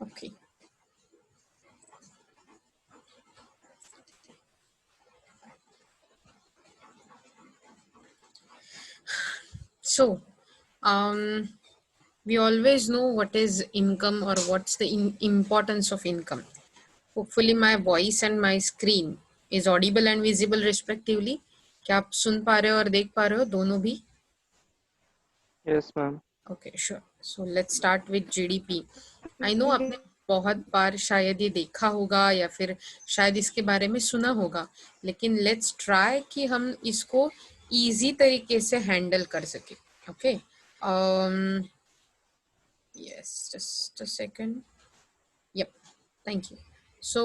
Okay. So, um, we always know what is income or what's the importance of income. Hopefully, my voice and my screen is audible and visible respectively. क्या आप सुन पा रहे हो और देख पा रहे हो दोनों भी? Yes, ma'am. Okay, sure. So let's start with GDP. I know आपने बहुत बार शायद ये देखा होगा या फिर शायद इसके बारे में सुना होगा, लेकिन लेट्स ट्राई कि हम इसको इजी तरीके से हैंडल कर सके. Okay. Yes, just a second. Yep, thank you. So,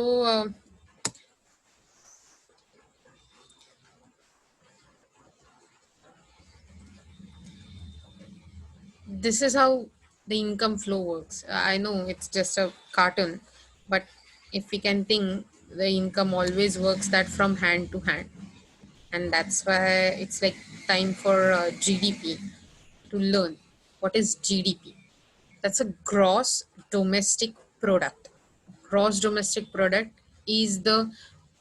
this is how the income flow works. I know it's just a cartoon, but if we can think, the income always works that from hand to hand. And that's why it's like time for GDP to learn what is GDP. That's a gross domestic product. Gross domestic product is the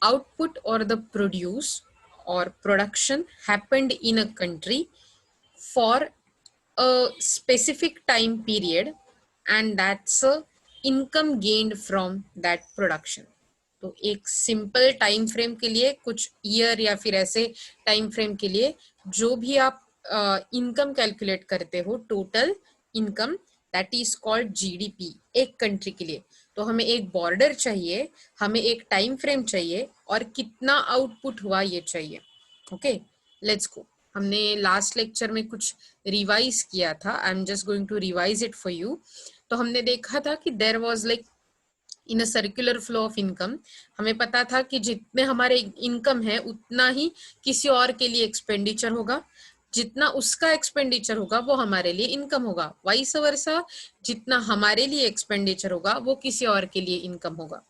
output or the produce or production happened in a country for a specific time period, and that's a income gained from that production. तो एक simple time frame के लिए कुछ year या फिर ऐसे time frame के लिए जो भी आप इनकम कैलकुलेट करते हो, total income, that is called GDP एक कंट्री के लिए. तो हमें एक बॉर्डर चाहिए, हमें एक टाइम फ्रेम चाहिए और कितना आउटपुट हुआ ये चाहिए. Okay, let's go. हमने लास्ट लेक्चर में कुछ रिवाइज किया था. I am just going to revise it for you. तो हमने देखा था कि there was like in a circular flow of income. हमें पता था कि जितने हमारे इनकम है उतना ही किसी और के लिए एक्सपेंडिचर होगा, जितना उसका एक्सपेंडिचर होगा वो हमारे लिए इनकम होगा, वाइस वर्सा जितना हमारे लिए एक्सपेंडिचर होगा वो किसी और के लिए इनकम होगा.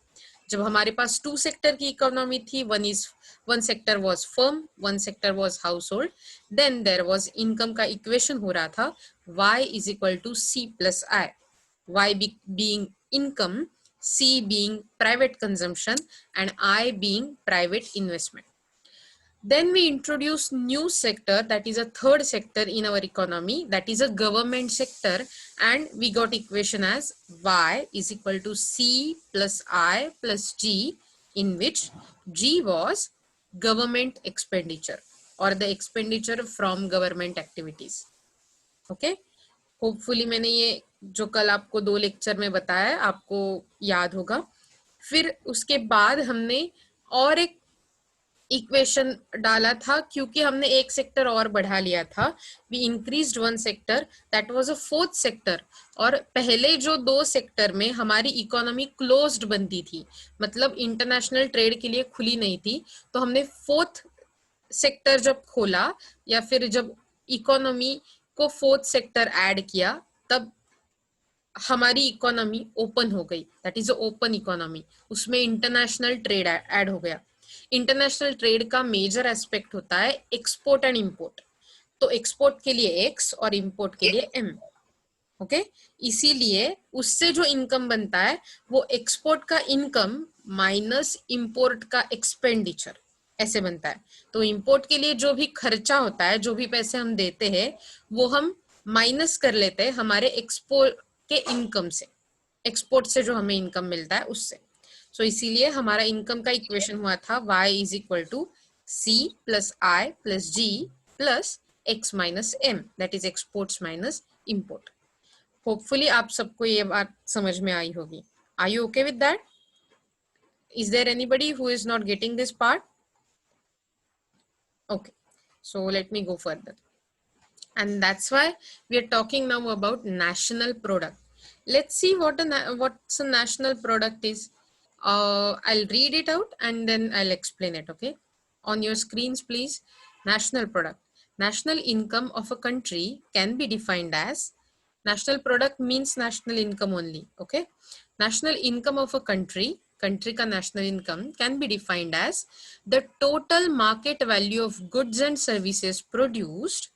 जब हमारे पास टू सेक्टर की इकोनॉमी थी, one sector was firm, one sector was household, then there was income का इक्वेशन हो रहा था y is equal to C plus I. Y being income, C being private consumption, and I being private investment. Then we introduce new sector, that is a third sector in our economy, that is a government sector, and we got equation as Y is equal to C plus I plus G, in which G was government expenditure or the expenditure from government activities. Okay. Hopefully मैंने ये जो कल आपको 2 lecture में बताया आपको याद होगा. फिर उसके बाद हमने और एक इक्वेशन डाला था क्योंकि हमने एक सेक्टर और बढ़ा लिया था. We increased one sector, that was a fourth sector. और पहले जो 2 सेक्टर में हमारी इकोनॉमी क्लोज्ड बनती थी, मतलब इंटरनेशनल ट्रेड के लिए खुली नहीं थी, तो हमने फोर्थ सेक्टर जब खोला या फिर जब इकोनॉमी को फोर्थ सेक्टर ऐड किया, तब हमारी इकोनॉमी ओपन हो गई, दैट इज ओपन इकोनॉमी. उसमें इंटरनेशनल ट्रेड ऐड हो गया. इंटरनेशनल ट्रेड का मेजर एस्पेक्ट होता है एक्सपोर्ट एंड इंपोर्ट. तो एक्सपोर्ट के लिए एक्स और इंपोर्ट के लिए एम. ओके, इसीलिए उससे जो इनकम बनता है वो एक्सपोर्ट का इनकम माइनस इंपोर्ट का एक्सपेंडिचर ऐसे बनता है. तो इंपोर्ट के लिए जो भी खर्चा होता है, जो भी पैसे हम देते हैं, वो हम माइनस कर लेते हैं हमारे एक्सपोर्ट के इनकम से, एक्सपोर्ट से जो हमें इनकम मिलता है उससे. सो इसीलिए हमारा इनकम का इक्वेशन हुआ था y is equal to C plus I plus G plus X minus M, that is exports minus import. Hopefully आप सबको ये बात समझ में आई होगी. Are you okay with that? Is there anybody who is not getting this part? Okay, so let me go further. And that's why we are talking now about national product. Let's see what's a national product is. I'll read it out and then I'll explain it. Okay, on your screens please. National product. National income of a country can be defined as, national product means national income only. Okay, national income of a country का national income can be defined as the total market value of goods and services produced.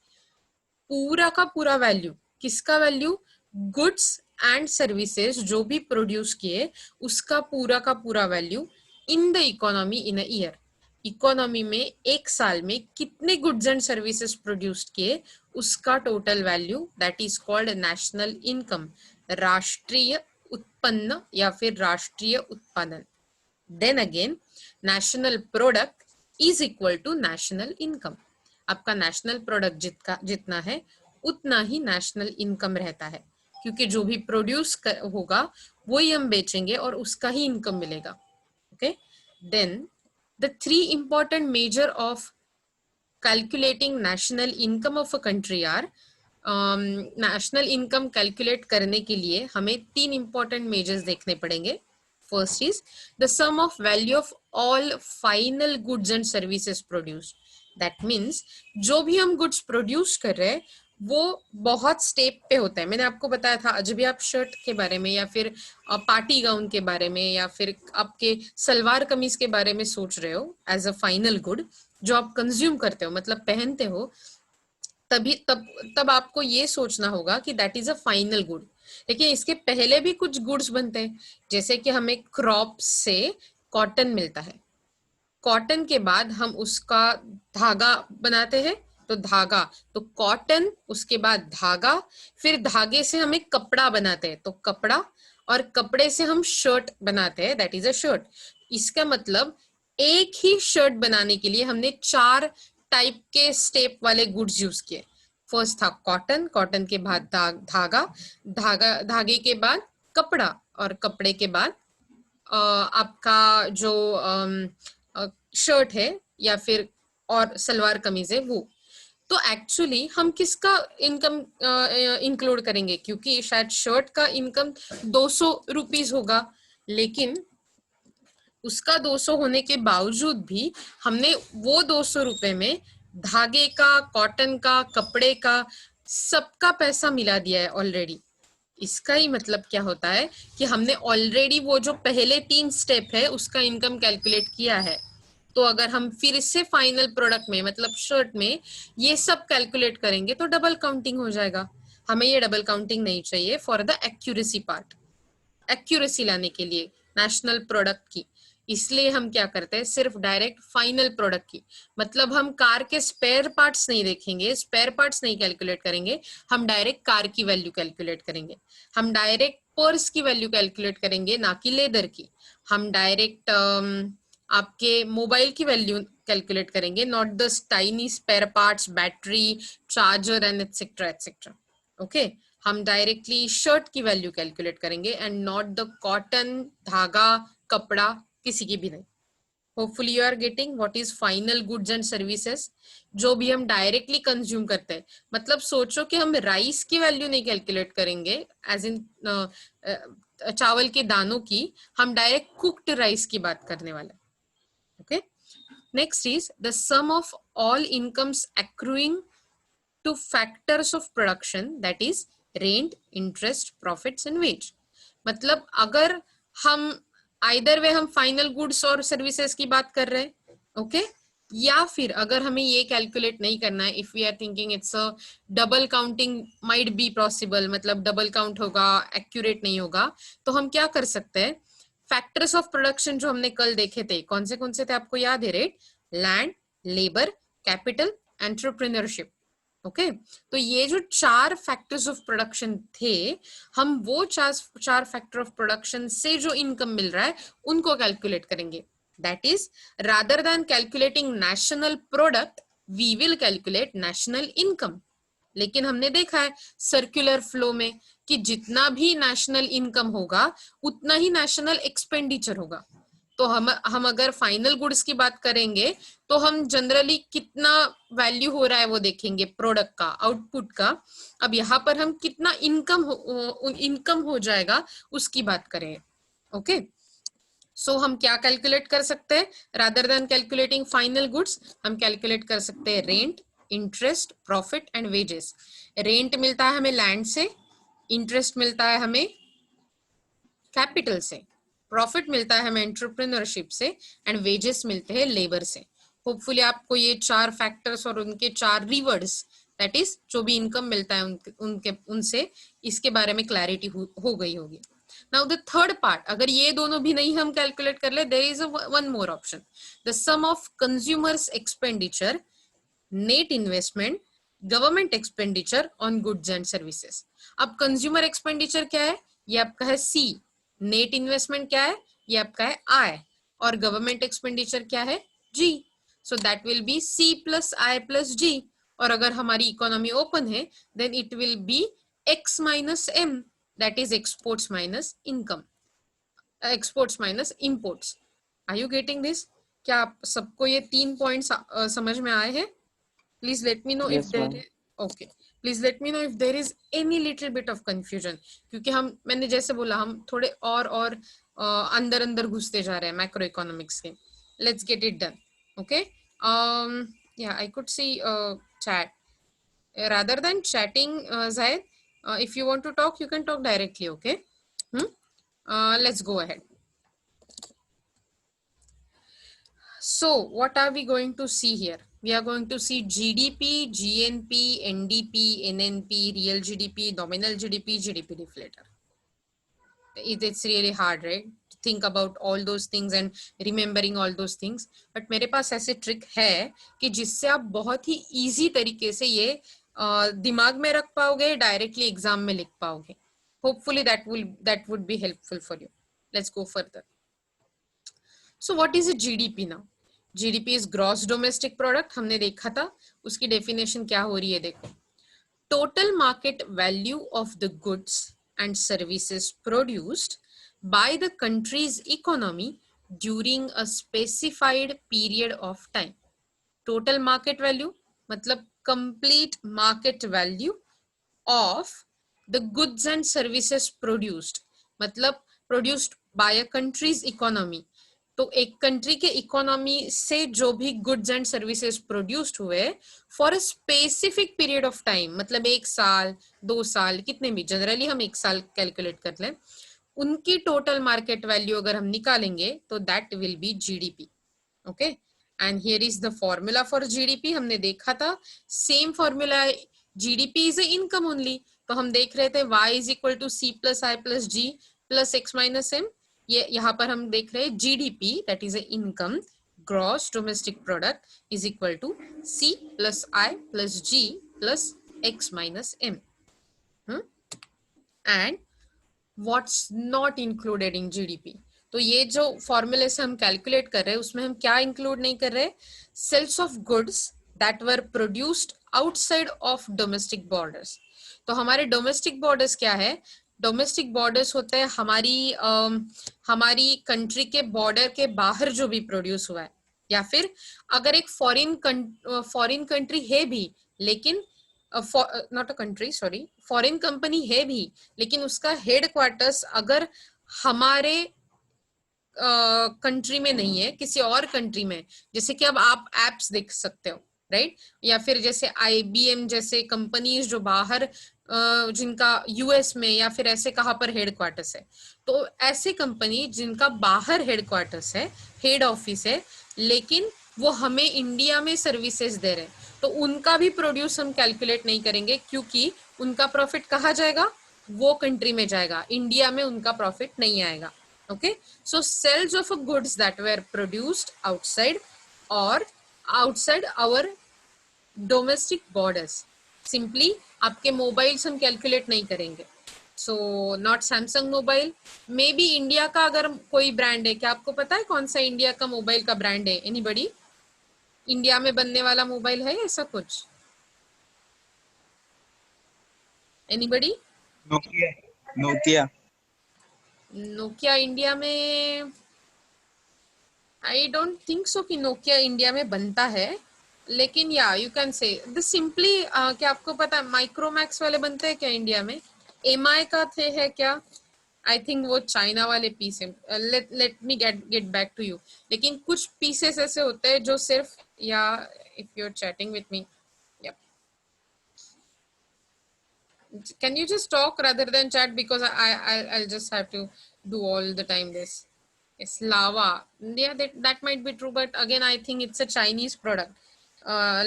पूरा का पूरा value, किसका value? Goods and services जो भी produce किए उसका पूरा का पूरा value in the economy in a year. Economy में एक साल में कितने गुड्स एंड सर्विसेज प्रोड्यूस किए उसका total value, that is called national income, राष्ट्रीय उत्पन्न या फिर राष्ट्रीय उत्पादन। Then again national product is equal to national income. आपका नेशनल प्रोडक्ट जितना है उतना ही नेशनल इनकम रहता है, क्योंकि जो भी प्रोड्यूस होगा वही हम बेचेंगे और उसका ही इनकम मिलेगा। Okay, then the three important measure of calculating national income of a country are, national income calculate करने के लिए हमें तीन इंपॉर्टेंट मेजर्स देखने पड़ेंगे। First is the sum of value of all final goods and services produce. That means जो भी हम गुड्स प्रोड्यूस कर रहे हैं वो बहुत स्टेप पे होता है। मैंने आपको बताया था जब भी आप शर्ट के बारे में या फिर पार्टी गाउन के बारे में या फिर आपके सलवार कमीज के बारे में सोच रहे हो एज अ फाइनल गुड जो आप कंज्यूम करते हो, मतलब पहनते हो, तभी तब आपको ये सोचना होगा कि that is a final good. लेकिन इसके पहले भी कुछ गुड्स बनते हैं, जैसे कि हमें क्रॉप से कॉटन मिलता है, कॉटन के बाद हम उसका धागा बनाते हैं, तो धागा, तो कॉटन, उसके बाद धागा, फिर धागे से हमें कपड़ा बनाते हैं तो कपड़ा, और कपड़े से हम शर्ट बनाते हैं, दैट इज अ शर्ट। इसका मतलब एक ही शर्ट बनाने के लिए हमने चार टाइप के स्टेप वाले गुड्स यूज किए। फर्स्ट था कॉटन, कॉटन के बाद धागा, धागे के बाद कपड़ा, और कपड़े के बाद आपका जो शर्ट है या फिर और सलवार कमीज है वो। तो एक्चुअली हम किसका इनकम इंक्लूड करेंगे, क्योंकि शायद शर्ट का इनकम 200 रुपीज होगा, लेकिन उसका 200 होने के बावजूद भी हमने वो 200 रुपए में धागे का, कॉटन का, कपड़े का, सबका पैसा मिला दिया है ऑलरेडी। इसका ही मतलब क्या होता है कि हमने ऑलरेडी वो जो पहले तीन स्टेप है उसका इनकम कैलकुलेट किया है। तो अगर हम फिर से फाइनल प्रोडक्ट में मतलब शर्ट में ये सब कैलकुलेट करेंगे तो डबल काउंटिंग हो जाएगा। हमें ये डबल काउंटिंग नहीं चाहिए for the accuracy part, accuracy लाने के लिए नेशनल प्रोडक्ट की। इसलिए हम क्या करते हैं, सिर्फ डायरेक्ट फाइनल प्रोडक्ट की, मतलब हम कार के स्पेयर पार्ट्स नहीं देखेंगे, स्पेयर पार्ट्स नहीं कैलकुलेट करेंगे, हम डायरेक्ट कार की वैल्यू कैलकुलेट करेंगे, हम डायरेक्ट पर्स की वैल्यू कैलकुलेट करेंगे, ना कि लेदर की। हम डायरेक्ट आपके मोबाइल की वैल्यू कैलकुलेट करेंगे, not the tiny spare parts, battery, charger and etcetera etcetera. Okay, हम डायरेक्टली शर्ट की वैल्यू कैलकुलेट करेंगे एंड नॉट द कॉटन, धागा, कपड़ा, किसी की भी नहीं। Hopefully you are getting what is final goods and services. जो भी हम डायरेक्टली कंज्यूम करते हैं, मतलब सोचो कि हम राइस की वैल्यू नहीं कैलकुलेट करेंगे एज इन चावल के दानों की, हम डायरेक्ट कुक्ड राइस की बात करने वाले। Okay, next is the sum of all incomes accruing to factors of production, that is rent, interest, profits and wage। मतलब अगर हम आइदर वे हम फाइनल गुड्स और सर्विसेज की बात कर रहे हैं, ओके, या फिर अगर हमें ये कैलकुलेट नहीं करना है, if we are thinking it's a double counting might be possible, मतलब डबल काउंट होगा, एक्यूरेट नहीं होगा, तो हम क्या कर सकते हैं, फैक्टर्स ऑफ प्रोडक्शन जो हमने कल देखे थे, कौन से थे आपको याद है? Rate, land, labour, capital, entrepreneurship. Okay, तो ये जो चार फैक्टर्स ऑफ प्रोडक्शन थे, हम वो चार फैक्टर ऑफ प्रोडक्शन से जो इनकम मिल रहा है उनको कैलकुलेट करेंगे। That is rather than calculating national product we will calculate national income. लेकिन हमने देखा है सर्कुलर फ्लो में कि जितना भी नेशनल इनकम होगा उतना ही नेशनल एक्सपेंडिचर होगा। तो हम अगर फाइनल गुड्स की बात करेंगे तो हम जनरली कितना वैल्यू हो रहा है वो देखेंगे, प्रोडक्ट का, आउटपुट का। अब यहाँ पर हम कितना इनकम हो जाएगा उसकी बात करें। ओके, सो हम क्या कैलकुलेट कर सकते हैं, rather than calculating final goods हम कैलकुलेट कर सकते हैं rent, interest, profit and wages. Rent मिलता है हमें लैंड से, इंटरेस्ट मिलता है हमें कैपिटल से, प्रॉफिट मिलता है हमें एंटरप्रेन्योरशिप से, एंड वेजेस मिलते हैं लेबर से। होपफुली आपको ये चार फैक्टर्स और उनके चार रिवर्ड्स दैट इज जो भी इनकम मिलता है उनसे इसके बारे में क्लैरिटी हो गई होगी. नाउ द थर्ड पार्ट, अगर ये दोनों भी नहीं हम कैलकुलेट कर ले, there is one more option, the sum of consumers expenditure, net investment, government expenditure on goods and services. अब कंज्यूमर एक्सपेंडिचर क्या है, ये आपका है सी. नेट इन्वेस्टमेंट क्या है, ये आपका है आई. और गवर्नमेंट एक्सपेंडिचर क्या है, G. So that will be C plus I plus G. और अगर हमारी इकोनॉमी ओपन है, then it will be X minus M, that is exports minus income, exports minus imports. Are you getting this? क्या आप सबको ये 3 points समझ में आए हैं? Please let me know if Yes, there ma'am. is, okay, please let me know if there is any little bit of confusion, क्योंकि मैंने जैसे बोला, हम थोड़े और अंदर अंदर घुसते जा रहे हैं मैक्रो इकोनॉमिक्स के. Let's get it done. Okay. Yeah, I could see chat. Rather than chatting, Zahid, if you want to talk, you can talk directly. Okay. Let's go ahead. So what are we going to see here? We are going to see GDP, GNP, NDP, NNP, real GDP, nominal GDP, GDP deflator. It's really hard, right? To think about all those things and remembering all those things. But मेरे पास ऐसे trick है कि जिससे आप बहुत ही easy तरीके से ये दिमाग में रख पाओगे, डायरेक्टली एग्जाम में लिख पाओगे. Hopefully that would be helpful for you. Let's go further. So what is a GDP now? GDP is gross domestic product. हमने देखा था, उसकी डेफिनेशन क्या हो रही है, देखो. Total market value of the goods and services produced by the country's economy during a specified period of time. Total market value मतलब complete market value of the goods and services produced, मतलब produced by a country's economy. तो एक country के economy से जो भी goods and services produced हुए for a specific period of time, मतलब 1 साल 2 साल, कितने भी, जनरली हम 1 साल कैलकुलेट कर लें, उनकी टोटल मार्केट वैल्यू अगर हम निकालेंगे तो that will be GDP. Okay. And here is the formula for GDP. हमने देखा था same formula, GDP is a income only. तो हम देख रहे थे y is equal to C plus I plus G plus X minus M. ये यहाँ पर हम देख रहे हैं GDP, that is a income, gross domestic product is equal to C plus I plus G plus X minus M. And what's not included in GDP. तो ये जो फॉर्मूले से हम कैलकुलेट कर रहे हैं उसमें हम क्या इंक्लूड नहीं कर रहे, sales of goods that were produced outside of domestic borders. तो हमारे डोमेस्टिक बॉर्डर्स क्या है, डोमेस्टिक बॉर्डर्स होते हैं हमारी कंट्री के बॉर्डर के बाहर जो भी प्रोड्यूस हुआ है, या फिर अगर एक फॉरेन कंट्री है भी, लेकिन not a country, sorry, foreign company है भी, लेकिन उसका हेड क्वार्टर्स अगर हमारे कंट्री में नहीं है, किसी और कंट्री में, जैसे कि अब आप एप्स देख सकते हो, राइट, या फिर जैसे आईबीएम जैसे कंपनीज जो बाहर जिनका यूएस में या फिर ऐसे कहाँ पर हेड क्वार्टर्स है, तो ऐसे कंपनी जिनका बाहर हेड क्वार्टर्स है, हेड ऑफिस है, लेकिन वो हमें इंडिया में सर्विसेज दे रहे हैं, तो उनका भी प्रोड्यूस हम कैलकुलेट नहीं करेंगे, क्योंकि उनका प्रॉफिट कहाँ जाएगा, वो कंट्री में जाएगा, इंडिया में उनका प्रॉफिट नहीं आएगा. Okay, so sales of goods that were produced outside or outside our domestic borders. Simply आपके मोबाइल्स हम कैलकुलेट नहीं करेंगे. So not Samsung mobile, may be India का अगर कोई ब्रांड है, क्या आपको पता है कौन सा इंडिया का मोबाइल का ब्रांड है? एनीबडी? इंडिया में बनने वाला मोबाइल है ऐसा कुछ? Anybody? Nokia Nokia Nokia India में, आई डोंट थिंक सो कि नोकिया इंडिया में बनता है, लेकिन या you can say the simply, क्या आपको पता है माइक्रोमैक्स वाले बनते हैं क्या इंडिया में? एमआई का थे है क्या? आई थिंक वो चाइना वाले पीस है. Let me get back to you. लेकिन कुछ पीसेस ऐसे होते हैं जो सिर्फ, या if you are chatting with me, can you just talk rather than chat, because I'll just have to do all the time this. It's lava. Yeah, that might be true, but again I think it's a Chinese product,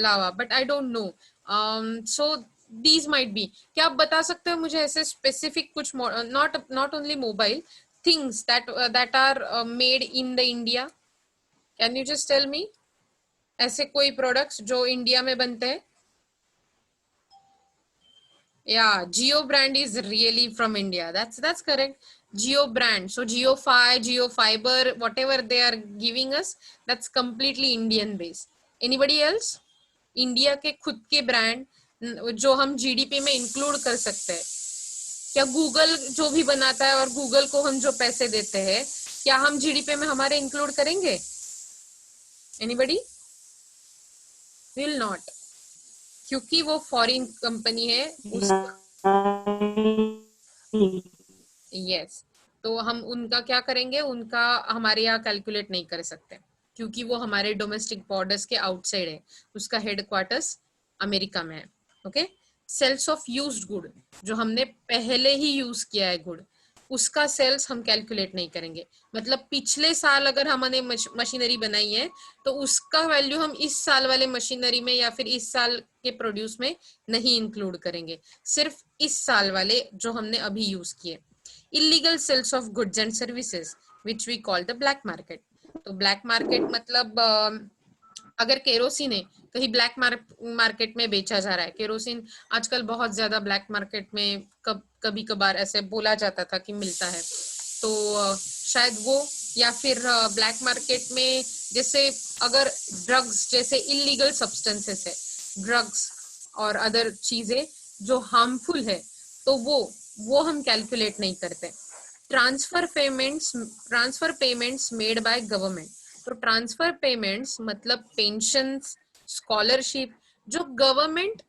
lava, but I don't know. So these might be, क्या आप बता सकते हो मुझे ऐसे specific कुछ, not only mobile things that are made in the India? Can you just tell me ऐसे कोई प्रोडक्ट्स जो इंडिया में बनते हैं? Yeah, Geo brand is really from India. That's correct. Geo brand. So Geofy, Geofiber, whatever they are giving us, that's completely Indian based. Anybody else? India के खुद के brand जो हम जीडीपी में इंक्लूड कर सकते हैं? क्या गूगल जो भी बनाता है और गूगल को हम जो पैसे देते हैं, क्या हम जीडीपी में हमारे इंक्लूड करेंगे? एनीबडी? विल नॉट, क्योंकि वो फॉरेन कंपनी है उसका। यस, तो हम उनका क्या करेंगे, उनका हमारे यहाँ कैलकुलेट नहीं कर सकते क्योंकि वो हमारे डोमेस्टिक बॉर्डर्स के आउटसाइड है, उसका हेडक्वार्टर्स अमेरिका में है। Okay, sales of used good, जो हमने पहले ही यूज किया है गुड, उसका सेल्स हम कैलकुलेट नहीं करेंगे। मतलब पिछले साल अगर हमने मशीनरी बनाई है तो उसका वैल्यू हम इस साल वाले मशीनरी में या फिर इस साल के प्रोड्यूस में नहीं इंक्लूड करेंगे, सिर्फ इस साल वाले जो हमने अभी यूज किए। illegal sales of goods and services which we call the black market। तो ब्लैक मार्केट मतलब अगर केरोसिन है कहीं ब्लैक मार्केट में बेचा जा रहा है, केरोसिन आजकल बहुत ज्यादा ब्लैक मार्केट में कभी कभार ऐसे बोला जाता था कि मिलता है, तो शायद वो, या फिर ब्लैक मार्केट में जैसे अगर ड्रग्स जैसे इलीगल सब्सटेंसेस है, ड्रग्स और अदर चीजें जो हार्मफुल है, तो वो हम कैलकुलेट नहीं करते। Transfer payments made by government, तो ट्रांसफर पेमेंट्स मतलब पेंशन्स, स्कॉलरशिप, जो गवर्नमेंट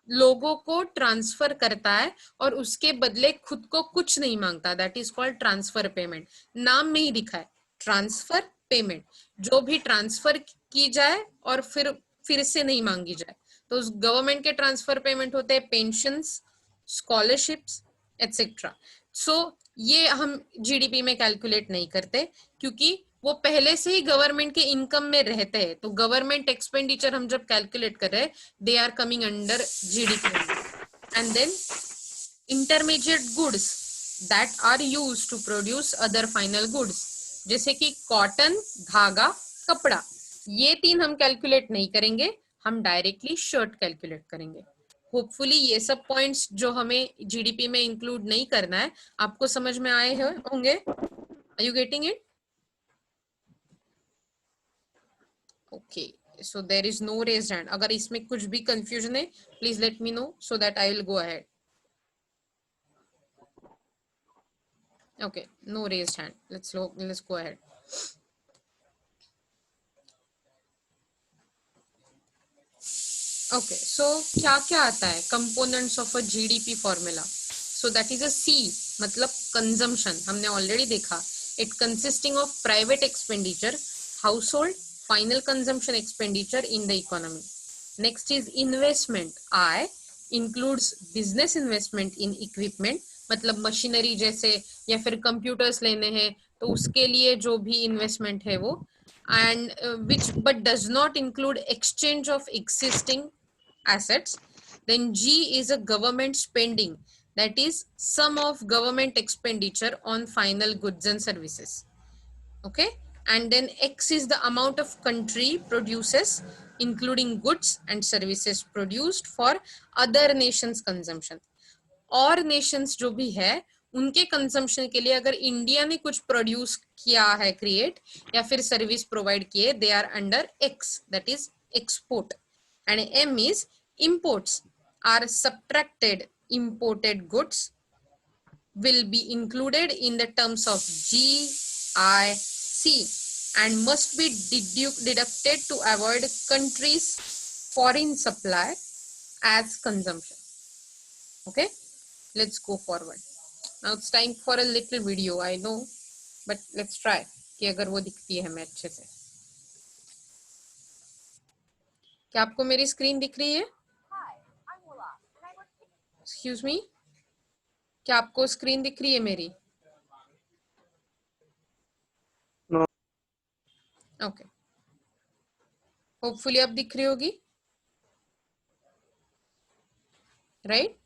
लोगों को ट्रांसफर करता है और उसके बदले खुद को कुछ नहीं मांगता, that is called transfer payment. नाम में ही लिखा है ट्रांसफर पेमेंट, जो भी ट्रांसफर की जाए और फिर से नहीं मांगी जाए, तो उस गवर्नमेंट के ट्रांसफर पेमेंट होते हैं पेंशन्स, स्कॉलरशिप्स एटसेट्रा। सो ये हम जीडीपी में कैलकुलेट नहीं करते क्योंकि वो पहले से ही गवर्नमेंट के इनकम में रहते हैं, तो गवर्नमेंट एक्सपेंडिचर हम जब कैलकुलेट कर रहे हैं they are coming under GDP. And then intermediate goods that are used to produce other final goods, जैसे कि कॉटन, धागा, कपड़ा, ये तीन हम कैलकुलेट नहीं करेंगे, हम डायरेक्टली शर्ट कैलकुलेट करेंगे। होपफुली ये सब पॉइंट्स जो हमें जीडीपी में इंक्लूड नहीं करना है आपको समझ में आए होंगे। Are you getting it? Okay, so there is no raised hand. अगर इसमें कुछ भी कंफ्यूजन है please let me know so that I will go ahead. Okay, no raised hand. Let's go ahead. Okay, so क्या क्या आता है components of a GDP formula? So that is a C, मतलब consumption, हमने already देखा। It consisting of private expenditure, household, final consumption expenditure in the economy. Next is investment. I includes business investment in equipment, मतलब machinery जैसे या फिर computers लेने हैं तो उसके लिए जो भी इन्वेस्टमेंट है वो, and which but does not include exchange of existing assets. Then G is a government spending, that is sum of government expenditure on final goods and services. Okay, and then X is the amount of country produces including goods and services produced for other nations consumption। और Nations जो भी है उनके consumption के लिए अगर India ने कुछ प्रोड्यूस किया है, क्रिएट या फिर सर्विस प्रोवाइड किए, they are under X, that is export. And M is imports are subtracted imported goods will be included in the terms of GIC and must be deducted to avoid countries' foreign supply as consumption. Okay, let's go forward. Now it's time for a little video, I know, but let's try कि अगर वो दिखती है हमें अच्छे से। क्या आपको मेरी स्क्रीन दिख रही है? एक्सक्यूज मी, क्या आपको स्क्रीन दिख रही है मेरी? No. ओके, होपफुली अब दिख रही होगी। राइट.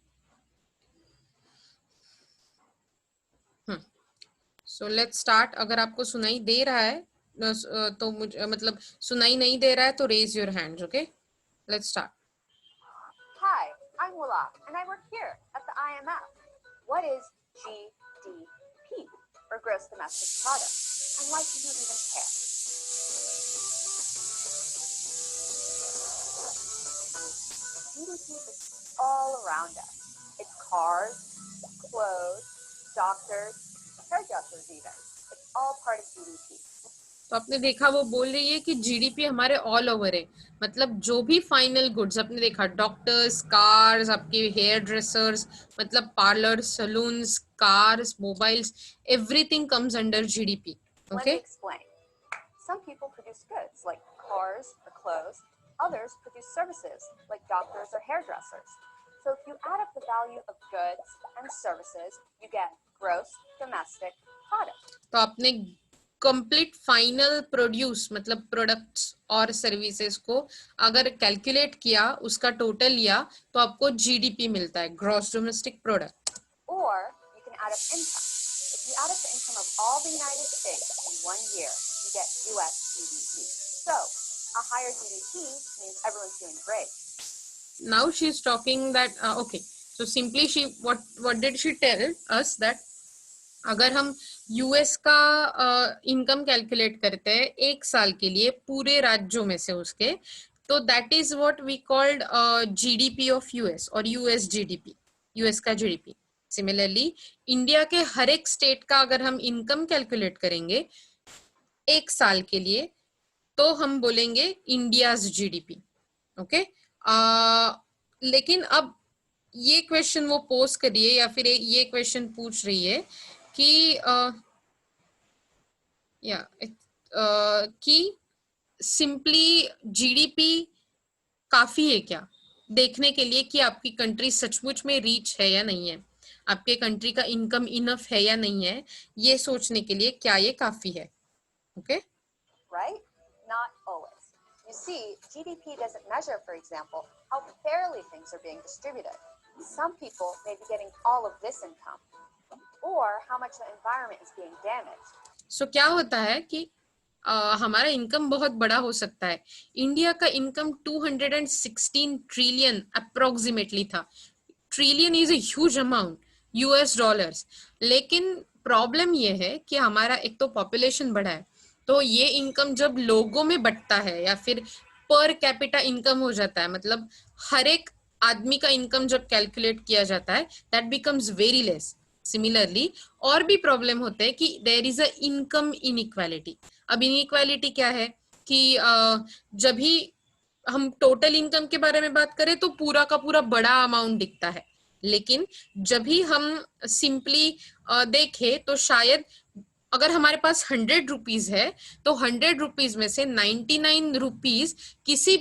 So let's start. अगर आपको सुनाई दे रहा है तो मुझे मतलब सुनाई नहीं दे रहा है तो raise your hands. Okay, let's start. Hi, I'm Willa, and I work here at the IMF. What is GDP, or Gross Domestic Product, and why should you even care? GDP is all around us. It's cars, clothes, doctors, hairdressers even. It's all part of GDP. तो आपने देखा वो बोल रही है कि GDP हमारे all over है. मतलब जो भी फाइनल गुड्स आपने देखा, डॉक्टर्स, कार्स, आपके हेयर ड्रेसर्स, मतलब parlour, salons, cars, mobiles, everything comes under GDP. Let me okay. explain. Some people produce goods like cars or clothes. Others produce services like doctors or hairdressers. So if you add up the value of goods and services, you get gross domestic product. तो आपने complete final produce मतलब products और services को अगर calculate किया, उसका total लिया, तो आपको जीडीपी मिलता है, gross domestic product. Or you can add up income. If you add up the income of all the United States in 1 year, you get US GDP. So a higher GDP means everyone's doing great. Now she is talking that okay, so simply she what did she tell us that अगर हम US का income calculate करते हैं एक साल के लिए पूरे राज्यों में से उसके, तो that is what we called GDP of US और यूएस जीडीपी, यूएस का जीडीपी. सिमिलरली इंडिया के हर एक स्टेट का अगर हम इनकम कैलकुलेट करेंगे एक साल के लिए, तो हम बोलेंगे इंडियाज जीडीपी. ओके. लेकिन अब ये क्वेश्चन वो पोस्ट करिए या फिर ये क्वेश्चन पूछ रही है कि कि सिंपली जीडीपी काफी है क्या देखने के लिए कि आपकी कंट्री सचमुच में रीच है या नहीं है, आपके कंट्री का इनकम इनफ है या नहीं है, ये सोचने के लिए क्या ये काफी है. Okay. Right? Not always. You see, GDP doesn't measure, for example, how fairly things are being distributed. Some people may be getting all of this income, or how much the environment is being damaged. सो क्या होता है कि हमारा income बहुत बड़ा हो सकता है. इंडिया का इनकम 216 ट्रिलियन अप्रोक्सीमेटली था. Trillion is a huge amount US dollars. लेकिन प्रॉब्लम ये है कि हमारा एक तो पॉपुलेशन बढ़ा है, तो ये इनकम जब लोगों में बंटता है या फिर पर कैपिटा इनकम हो जाता है, मतलब हर एक आदमी का इनकम जब कैलकुलेट किया जाता है, that becomes very less. Similarly और भी प्रॉब्लम होते हैं कि there is a income inequality. अब इनइक्वालिटी क्या है कि जब भी हम टोटल इनकम के बारे में बात करें तो पूरा का पूरा बड़ा अमाउंट दिखता है, लेकिन जब भी हम सिंपली देखें तो शायद अगर हमारे पास 100 रुपीज है तो 100 रुपीज में से 99 रुपीज किसी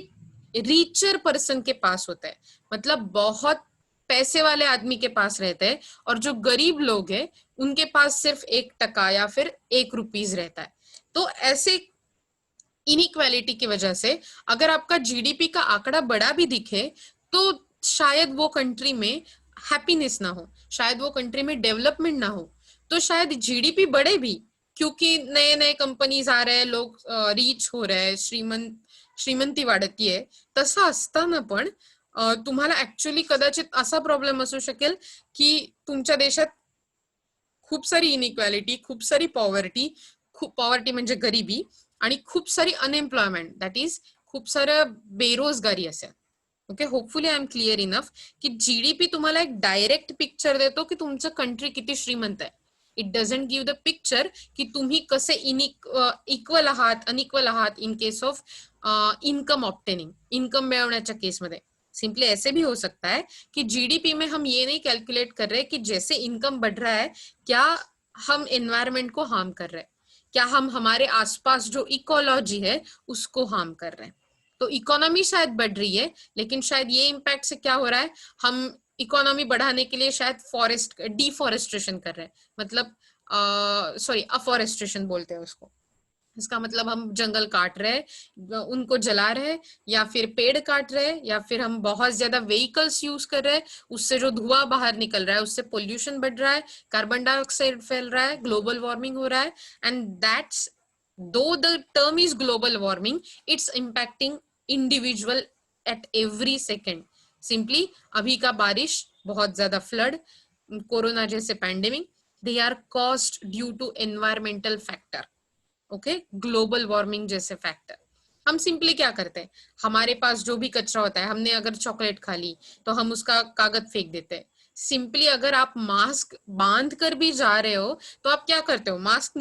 रिचर पर्सन के पास होता है, मतलब बहुत पैसे वाले आदमी के पास रहते हैं, और जो गरीब लोग हैं उनके पास सिर्फ 1 टका या फिर 1 रुपीज रहता है. तो ऐसे इनइक्वालिटी की वजह से अगर आपका जीडीपी का आंकड़ा बड़ा भी दिखे तो शायद वो कंट्री में हैप्पीनेस ना हो, शायद वो कंट्री में डेवलपमेंट ना हो. तो शायद जीडीपी बढ़े भी क्योंकि नए नए कंपनीज आ रहे हैं, लोग रीच हो रहे हैं, श्रीमंती वाढती आहे. तसं असताना पण तुम्हाला ऍक्च्युअली कदाचित असा प्रॉब्लेम असू शकेल की तुमच्या देशात खूप सारी इनइक्वालिटी, खूप सारी पॉवर्टी म्हणजे गरिबी, आणि खूप सारी अनएम्प्लॉयमेंट, दॅट इज खूप सारं बेरोजगारी असेल. Okay, hopefully I am clear enough की जीडीपी तुम्हाला एक डायरेक्ट पिक्चर देतो की तुमचं कंट्री किती श्रीमंत आहे. It doesn't give the picture की तुम्ही कसे इक्वल आहात, अनइक्वल आहात in case of income obtaining, income मिळवण्याच्या केसमध्ये. सिंपली ऐसे भी हो सकता है कि जीडीपी में हम ये नहीं कैलकुलेट कर रहे कि जैसे इनकम बढ़ रहा है क्या हम एनवायरमेंट को हार्म कर रहे हैं, क्या हम हमारे आसपास जो इकोलॉजी है उसको हार्म कर रहे हैं. तो इकोनॉमी शायद बढ़ रही है, लेकिन शायद ये इम्पैक्ट से क्या हो रहा है, हम इकोनॉमी बढ़ाने के लिए शायद फॉरेस्ट डिफॉरेस्ट्रेशन कर रहे हैं, मतलब सॉरी अफॉरेस्ट्रेशन बोलते हैं उसको. इसका मतलब हम जंगल काट रहे हैं, उनको जला रहे हैं, या फिर पेड़ काट रहे हैं, या फिर हम बहुत ज्यादा व्हीकल्स यूज कर रहे हैं, उससे जो धुआं बाहर निकल रहा है उससे पोल्यूशन बढ़ रहा है, कार्बन डाइऑक्साइड फैल रहा है, ग्लोबल वार्मिंग हो रहा है। And that's, though the term is global warming, it's impacting individual at every second. Simply अभी का बारिश, बहुत ज्यादा फ्लड, कोरोना जैसे pandemic, they are caused due to environmental factor. Okay, global warming जैसे फैक्टर। हम सिंपली क्या करते हैं, हमारे पास जो भी कचरा होता है, हमने अगर चॉकलेट खा ली तो हम उसका कागज फेंक देते हैं। सिंपली अगर आप मास्क बांध कर भी जा रहे हो तो आप क्या करते हो, मास्क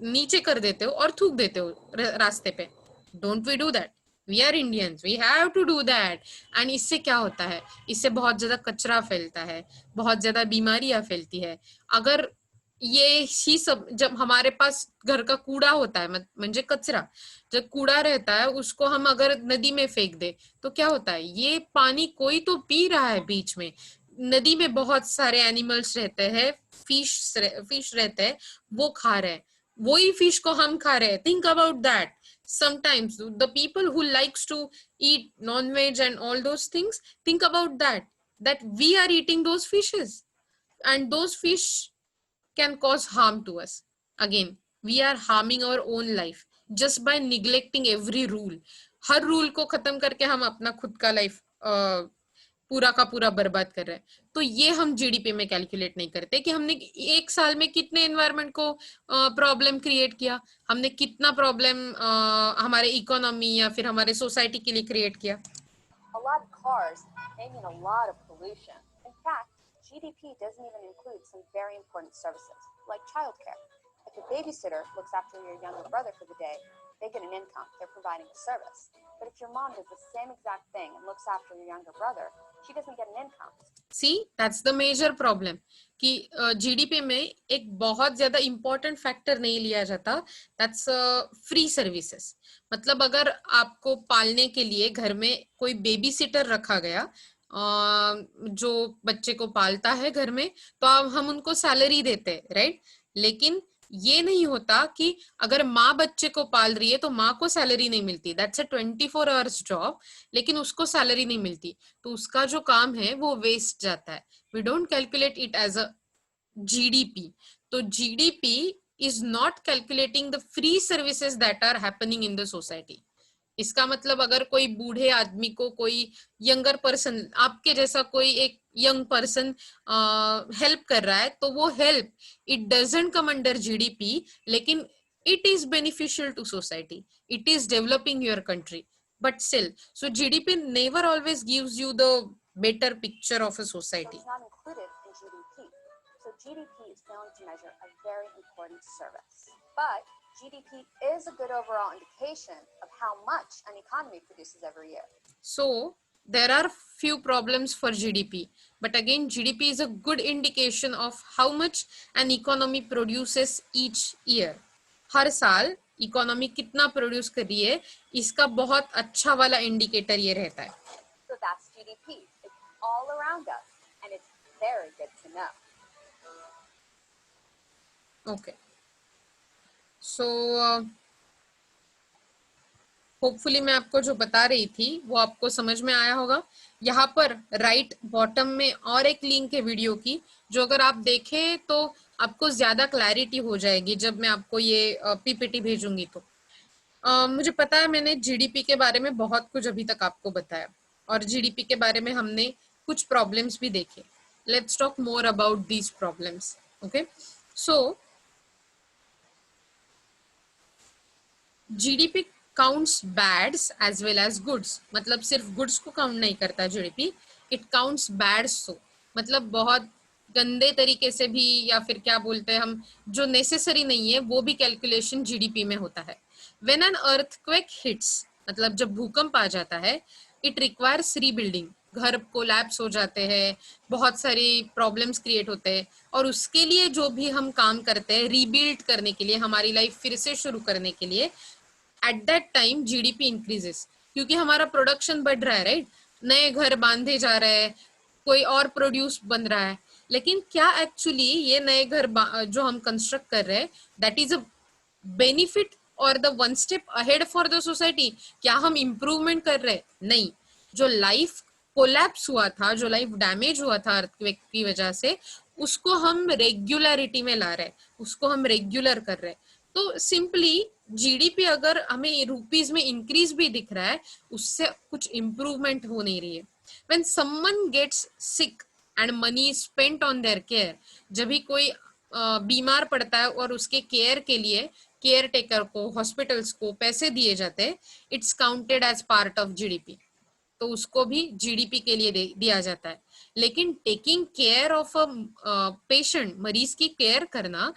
नीचे कर देते हो और थूक देते हो रास्ते पे। Don't we do that? We are Indians, we have to do that. And इससे क्या होता है, इससे बहुत ज्यादा कचरा फैलता है, बहुत ज्यादा बीमारियां फैलती है। अगर ये ही सब, जब हमारे पास घर का कूड़ा होता है, म्हणजे कचरा, जब कूड़ा रहता है उसको हम अगर नदी में फेंक दे तो क्या होता है, ये पानी कोई तो पी रहा है बीच में। नदी में बहुत सारे एनिमल्स रहते हैं, फिश रहते हैं, वो खा रहे हैं, वही फिश को हम खा रहे हैं। Think about that. sometimes the people who likes to eat non-veg and all those things, think about that we are eating those fishes, and those fish can cause harm to us. Again, we are harming our own life just by neglecting every rule. Her rule को खत्म करके हम अपना खुद का life पूरा का पूरा बर्बाद कर रहे हैं। तो ये हम जीडीपी में कैलकुलेट नहीं करते कि हमने एक साल में कितने एनवायरनमेंट को प्रॉब्लम क्रिएट किया, हमने कितना प्रॉब्लम हमारे इकोनॉमी या फिर हमारे सोसाइटी के लिए क्रिएट किया। A lot of cars may mean a lot of pollution. In fact, GDP doesn't even include some very important services, like childcare. If a babysitter looks after your younger brother for the day, they get an income. They're providing a service. But if your mom does the same exact thing and looks after your younger brother, she doesn't get an income. See, that's the major problem कि GDP में एक बहुत ज्यादा important factor नहीं लिया जाता, that's free services. मतलब अगर आपको पालने के लिए घर में कोई बेबी सिटर रखा गया, जो बच्चे को पालता है घर में, तो अब हम उनको सैलरी देते हैं, राइट? लेकिन ये नहीं होता कि अगर माँ बच्चे को पाल रही है तो माँ को सैलरी नहीं मिलती, दैट्स अ 24 आवर्स जॉब, लेकिन उसको सैलरी नहीं मिलती, तो उसका जो काम है वो वेस्ट जाता है। We don't calculate it as a GDP. तो GDP is not calculating the free services that are happening in the society. इसका मतलब अगर कोई बूढ़े आदमी को कोई यंगर पर्सन, आपके जैसा कोई एक यंग पर्सन हेल्प कर रहा है, तो वो help it doesn't come under GDP, लेकिन it is beneficial to society, it is developing your country, but still, so GDP never always gives you the better picture of a So society. it's not included in GDP. So GDP is failing to measure a very important service. But GDP is a good overall indication of how much an economy produces every year. So there are few problems for GDP, but again GDP is a good indication of how much an economy produces each year. हर साल economy कितना produce कर रही है, इसका बहुत अच्छा वाला indicator ये रहता है। So that's GDP. It's all around us, and it's very good to know. Okay. So hopefully मैं आपको जो बता रही थी वो आपको समझ में आया होगा। यहाँ पर राइट बॉटम में और एक लिंक है वीडियो की, जो अगर आप देखें तो आपको ज्यादा क्लैरिटी हो जाएगी जब मैं आपको ये पीपीटी भेजूंगी। तो मुझे पता है मैंने जीडीपी के बारे में बहुत कुछ अभी तक आपको बताया, और जीडीपी के बारे में हमने कुछ प्रॉब्लम्स भी देखे। Let's talk more about these problems. Okay, so GDP counts bads as well as goods. मतलब सिर्फ गुड्स को काउंट नहीं करता जीडीपी, इट काउंट्स बैड्स। तो मतलब बहुत गंदे तरीके से भी, या फिर क्या बोलते हैं हम, जो नेसेसरी नहीं है वो भी कैलकुलेशन जीडीपी में होता है। व्हेन एन अर्थक्वेक हिट्स, मतलब जब भूकंप आ जाता है, इट रिक्वायर्स रीबिल्डिंग। घर कोलैप्स हो जाते हैं, बहुत सारी प्रॉब्लम्स क्रिएट होते हैं, और उसके लिए जो भी हम काम करते हैं रीबिल्ड करने के लिए, हमारी लाइफ फिर से शुरू करने के लिए, at that time GDP increases, क्योंकि हमारा प्रोडक्शन बढ़ रहा है, राइट? नए घर बांधे जा रहे हैं, कोई और प्रोड्यूस बन रहा है। लेकिन क्या एक्चुअली ये नए घर जो हम कंस्ट्रक्ट कर रहे हैं, दैट इज अ बेनिफिट और the one step ahead for the society? क्या हम इम्प्रूवमेंट कर रहे? नहीं। जो लाइफ कोलैप्स हुआ था, जो लाइफ डैमेज हुआ था अर्थक्वेक की वजह से, उसको हम रेगुलरिटी में ला रहे, उसको हम रेगुलर कर रहे। तो सिंपली जीडीपी अगर हमें रुपीज में इंक्रीज भी दिख रहा है, उससे कुछ इम्प्रूवमेंट हो नहीं रही है। When someone gets sick and money spent on their care, जब भी कोई बीमार पड़ता है और उसके केयर के लिए केयर टेकर को, हॉस्पिटल्स को पैसे दिए जाते हैं, it's counted as part of GDP, तो उसको भी जीडीपी के लिए दिया जाता है। लेकिन taking care of a patient, मरीज की केयर करना,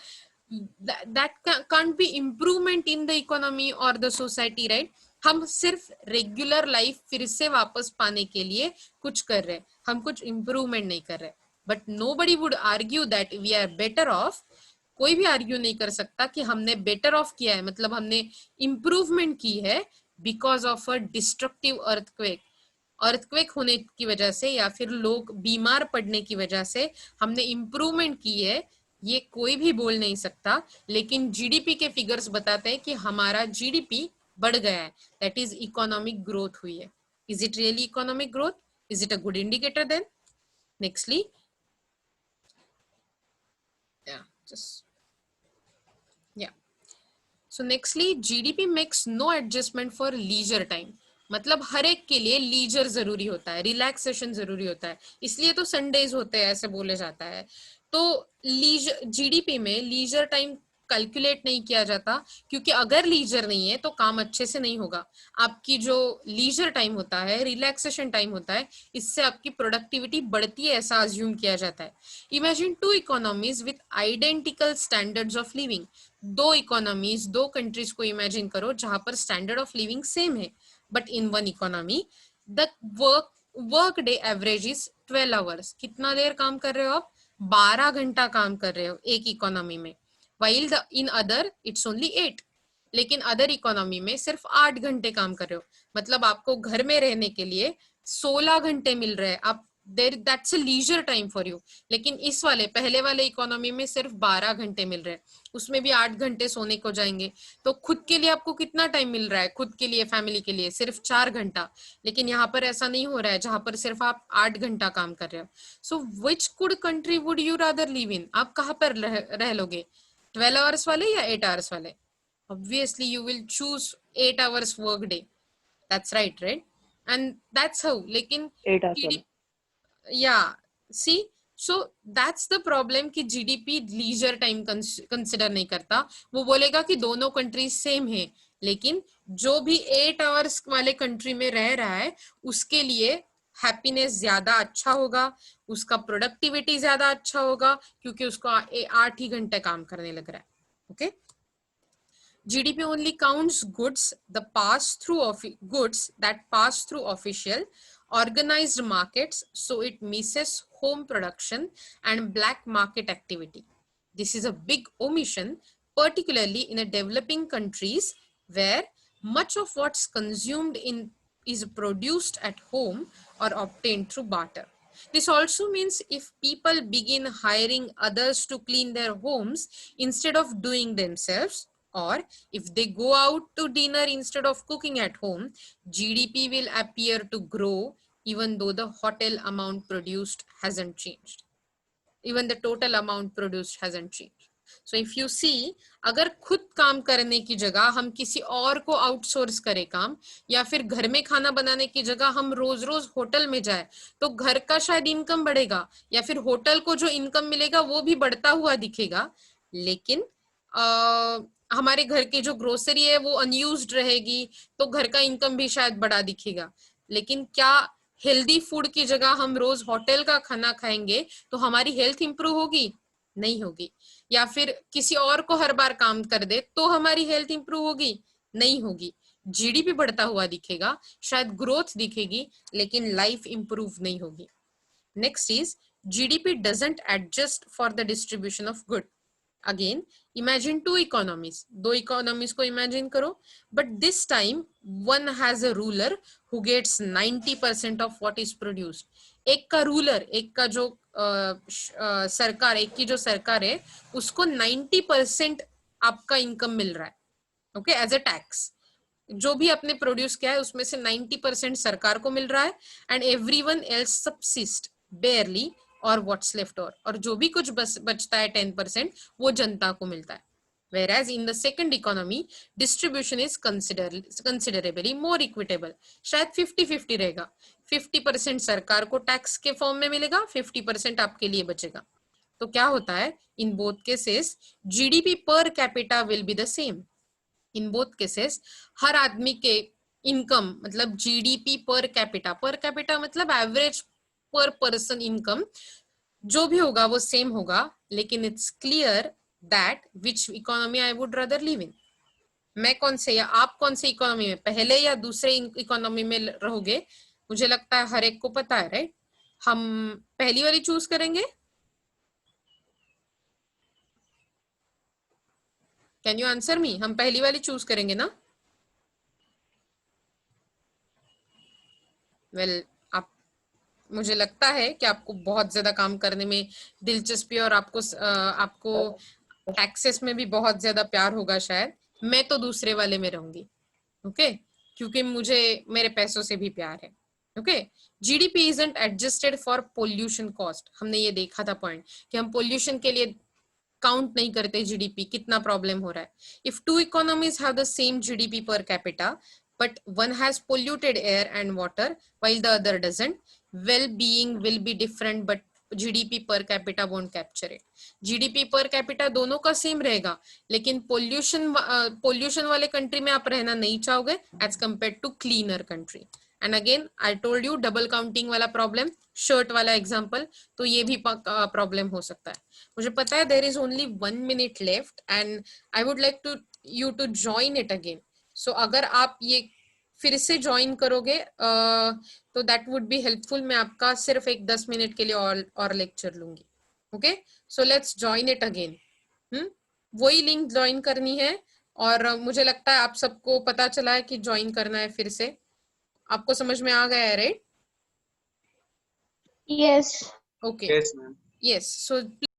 that can't be improvement in the economy or the society, right? हम सिर्फ रेगुलर लाइफ फिर से वापस पाने के लिए कुछ कर रहे हैं, हम कुछ इम्प्रूवमेंट नहीं कर रहे। But nobody would argue that we are better off. कोई भी आर्ग्यू नहीं कर सकता कि हमने बेटर ऑफ किया है, मतलब हमने इम्प्रूवमेंट की है because of a destructive earthquake. Earthquake होने की वजह से या फिर लोग बीमार पड़ने की वजह से हमने इम्प्रूवमेंट की है, ये कोई भी बोल नहीं सकता। लेकिन जीडीपी के फिगर्स बताते हैं कि हमारा जीडीपी बढ़ गया है, दैट इज इकोनॉमिक ग्रोथ हुई है। Is it really economic growth? Is it a good indicator then? Nextly, so nextly, GDP makes no adjustment for leisure time. मतलब हर एक के लिए लीजर जरूरी होता है, रिलैक्सेशन जरूरी होता है, इसलिए तो संडेज होते हैं, ऐसे बोले जाता है। तो लीजर, जीडीपी में लीजर टाइम कैलकुलेट नहीं किया जाता, क्योंकि अगर लीजर नहीं है तो काम अच्छे से नहीं होगा। आपकी जो लीजर टाइम होता है, रिलैक्सेशन टाइम होता है, इससे आपकी प्रोडक्टिविटी बढ़ती है, ऐसा अज्यूम किया जाता है। Imagine two economies with identical standards of living. दो इकोनॉमीज, दो कंट्रीज को इमेजिन करो जहां पर स्टैंडर्ड ऑफ लिविंग सेम है, but in one economy the work day average is 12 hours. कितना देर काम कर रहे हो आप? 12 घंटा काम कर रहे हो एक इकोनॉमी में, while the in other it's only 8। लेकिन अदर इकोनॉमी में सिर्फ 8 घंटे काम कर रहे हो, मतलब आपको घर में रहने के लिए 16 घंटे मिल रहे हैं, आप there that's a leisure time for you. लेकिन इस वाले पहले वाले इकोनॉमी में सिर्फ 12 घंटे मिल रहे हैं, उसमें भी 8 घंटे सोने को जाएंगे। तो खुद के लिए आपको कितना टाइम मिल रहा है? खुद के लिए, फैमिली के लिए सिर्फ 4 घंटा। लेकिन यहाँ पर ऐसा नहीं हो रहा है, जहां पर सिर्फ आप 8 घंटा काम कर रहे हो। So which good country would you rather live in? आप कहाँ पर रह लोगे? 12 आवर्स वाले या 8 आवर्स वाले? Obviously you will choose 8 hours work day. That's right? And that's how. लेकिन 8 hours वाला। yeah, see, so that's the problem कि जीडीपी लीजर टाइम कंसिडर नहीं करता। वो बोलेगा कि दोनों कंट्रीज सेम है, लेकिन जो भी 8 आवर्स वाले कंट्री में रह रहा है उसके लिए हैप्पीनेस ज्यादा अच्छा होगा, उसका प्रोडक्टिविटी ज्यादा अच्छा होगा, क्योंकि उसको 8 ही घंटे काम करने लग रहा है। Okay, GDP only counts goods that pass through official organized markets, so it misses home production and black market activity. This is a big omission, particularly in developing countries where much of what's consumed is produced at home or obtained through barter. This also means if people begin hiring others to clean their homes instead of doing themselves, or if they go out to dinner instead of cooking at home, GDP will appear to grow even though the hotel amount produced hasn't changed. Even the total amount produced hasn't changed. So if you see, अगर खुद काम करने की जगह हम किसी और को आउटसोर्स करें काम, या फिर घर में खाना बनाने की जगह हम रोज रोज होटल में जाए, तो घर का शायद इनकम बढ़ेगा, या फिर होटल को जो इनकम मिलेगा वो भी बढ़ता हुआ दिखेगा, लेकिन हमारे घर की जो ग्रोसरी है वो अनयूज्ड रहेगी, तो घर का इनकम भी शायद बड़ा दिखेगा। लेकिन क्या हेल्दी फूड की जगह हम रोज होटल का खाना खाएंगे तो हमारी हेल्थ इंप्रूव होगी? नहीं होगी। या फिर किसी और को हर बार काम कर दे तो हमारी हेल्थ इंप्रूव होगी? नहीं होगी। जीडीपी बढ़ता हुआ दिखेगा, शायद ग्रोथ दिखेगी, लेकिन लाइफ इंप्रूव नहीं होगी। Next is GDP doesn't adjust for the distribution of good. Again imagine two economies, दो इकोनॉमीज को इमेजिन करो, but this time one has a ruler who gets 90% of what is produced. एक का ruler, एक का जो सरकार, एक की जो सरकार है उसको 90% आपका इनकम मिल रहा है, ओके, एज अ टैक्स। जो भी आपने प्रोड्यूस किया है उसमें से 90% सरकार को मिल रहा है एंड एवरीवन एल्स सबसिस्ट बेयरली और व्हाट्स लेफ्ट और जो भी कुछ बचता है 10% वो जनता को मिलता है। Whereas in the second economy, distribution is considerably more equitable. शायद 50-50 रहेगा, 50% सरकार को टैक्स के फॉर्म में मिलेगा, 50% आपके लिए बचेगा। तो क्या होता है in both cases, GDP per capita will be the same. In both cases हर आदमी के इनकम मतलब जीडीपी पर कैपिटा मतलब एवरेज पर पर्सन इनकम जो भी होगा वो सेम होगा, लेकिन it's clear that which economy I would rather live इन। मैं कौन से या आप कौन से इकोनॉमी में, पहले या दूसरे इकोनॉमी में रहोगे, मुझे लगता है हर एक को पता है, राइट? हम पहली वाली चूज करेंगे। Can you answer me? हम पहली वाली चूज करेंगे ना? वेल, आप, मुझे लगता है कि आपको बहुत ज्यादा काम करने में दिलचस्पी और आपको टैक्सेस में भी बहुत ज्यादा प्यार होगा शायद। मैं तो दूसरे वाले में रहूंगी, ओके, क्योंकि मुझे मेरे पैसों से भी प्यार है। Okay, GDP isn't adjusted for pollution cost. हमने ये देखा था पॉइंट कि हम पोल्यूशन के लिए काउंट नहीं करते जीडीपी, कितना प्रॉब्लम हो रहा है। If two economies have the same GDP per capita but one has polluted air and water while the other doesn't, well-being will be different but GDP per capita won't capture it. GDP per capita दोनों का same रहेगा, लेकिन pollution वाले country में आप रहना नहीं चाहोगे as compare to cleaner country. And again I told you double counting वाला प्रॉब्लम, शर्ट वाला एग्जांपल, तो ये भी प्रॉब्लम हो सकता है। मुझे पता है there is only 1 minute left and I would like to you to join it again. So अगर आप ये फिर से ज्वाइन करोगे तो दैट वुड बी हेल्पफुल। मैं आपका सिर्फ एक 10 मिनट के लिए और लेक्चर लूंगी। Okay, so let's join it again. वही लिंक ज्वाइन करनी है और मुझे लगता है आप सबको पता चला है कि ज्वाइन करना है फिर से। आपको समझ में आ गया है, right? Yes. Okay, Yes, ma'am. Yes, सो